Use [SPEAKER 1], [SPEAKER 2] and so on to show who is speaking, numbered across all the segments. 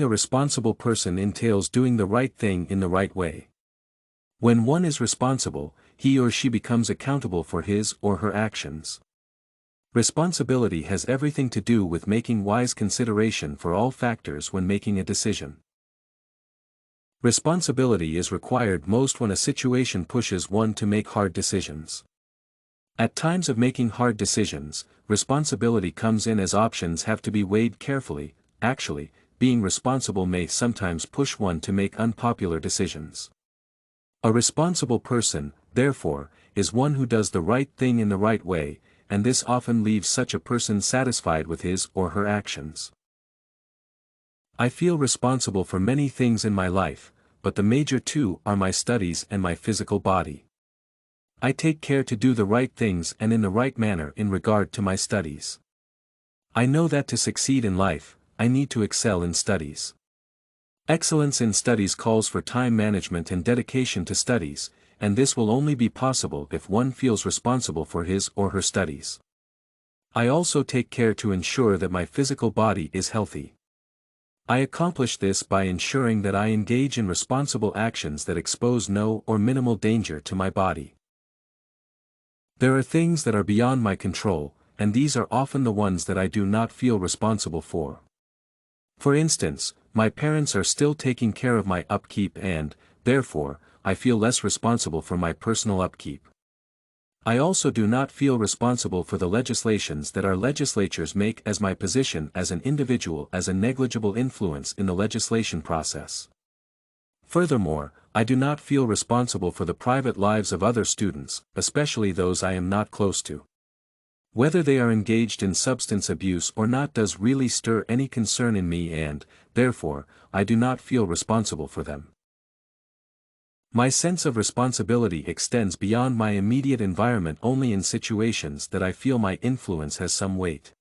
[SPEAKER 1] Being a responsible person entails doing the right thing in the right way. When one is responsible, he or she becomes accountable for his or her actions. Responsibility has everything to do with making wise consideration for all factors when making a decision. Responsibility is required most when a situation pushes one to make hard decisions. At times of making hard decisions, responsibility comes in as options have to be weighed carefully. Actually, being responsible may sometimes push one to make unpopular decisions. A responsible person, therefore, is one who does the right thing in the right way, and this often leaves such a person satisfied with his or her actions. I feel responsible for many things in my life, but the major two are my studies and my physical body. I take care to do the right things and in the right manner in regard to my studies. I know that to succeed in life, I need to excel in studies. Excellence in studies calls for time management and dedication to studies, and this will only be possible if one feels responsible for his or her studies. I also take care to ensure that my physical body is healthy. I accomplish this by ensuring that I engage in responsible actions that expose no or minimal danger to my body. There are things that are beyond my control, and these are often the ones that I do not feel responsible for. For instance, my parents are still taking care of my upkeep and, therefore, I feel less responsible for my personal upkeep. I also do not feel responsible for the legislations that our legislatures make, as my position as an individual has a negligible influence in the legislation process. Furthermore, I do not feel responsible for the private lives of other students, especially those I am not close to. Whether they are engaged in substance abuse or not does really stir any concern in me and, therefore, I do not feel responsible for them. My sense of responsibility extends beyond my immediate environment only in situations that I feel my influence has some weight.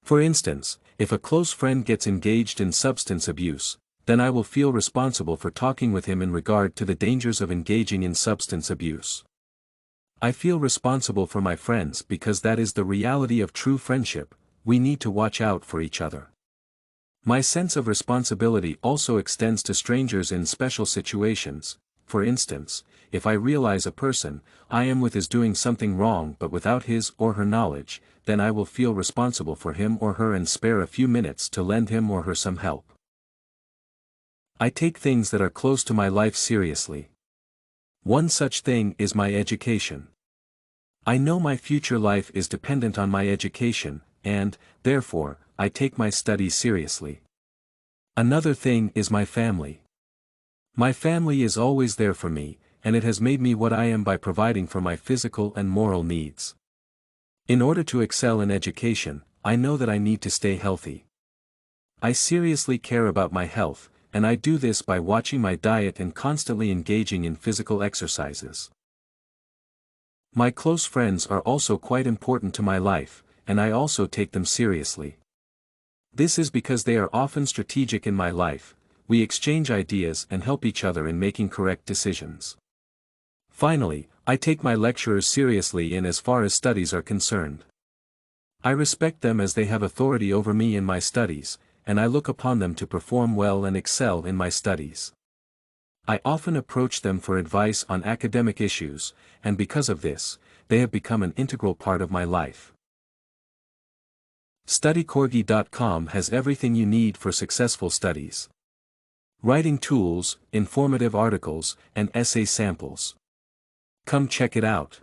[SPEAKER 1] For instance, if a close friend gets engaged in substance abuse, then I will feel responsible for talking with him in regard to the dangers of engaging in substance abuse. I feel responsible for my friends because that is the reality of true friendship. We need to watch out for each other. My sense of responsibility also extends to strangers in special situations. For instance, if I realize a person I am with is doing something wrong but without his or her knowledge, then I will feel responsible for him or her and spare a few minutes to lend him or her some help. I take things that are close to my life seriously. One such thing is my education. I know my future life is dependent on my education, and, therefore, I take my studies seriously. Another thing is my family. My family is always there for me, and it has made me what I am by providing for my physical and moral needs. In order to excel in education, I know that I need to stay healthy. I seriously care about my health, and I do this by watching my diet and constantly engaging in physical exercises. My close friends are also quite important to my life, and I also take them seriously. This is because they are often strategic in my life. We exchange ideas and help each other in making correct decisions. Finally, I take my lecturers seriously in as far as studies are concerned. I respect them as they have authority over me in my studies, and I look upon them to perform well and excel in my studies. I often approach them for advice on academic issues, and because of this, they have become an integral part of my life. StudyCorgi.com has everything you need for successful studies. Writing tools, informative articles, and essay samples. Come check it out.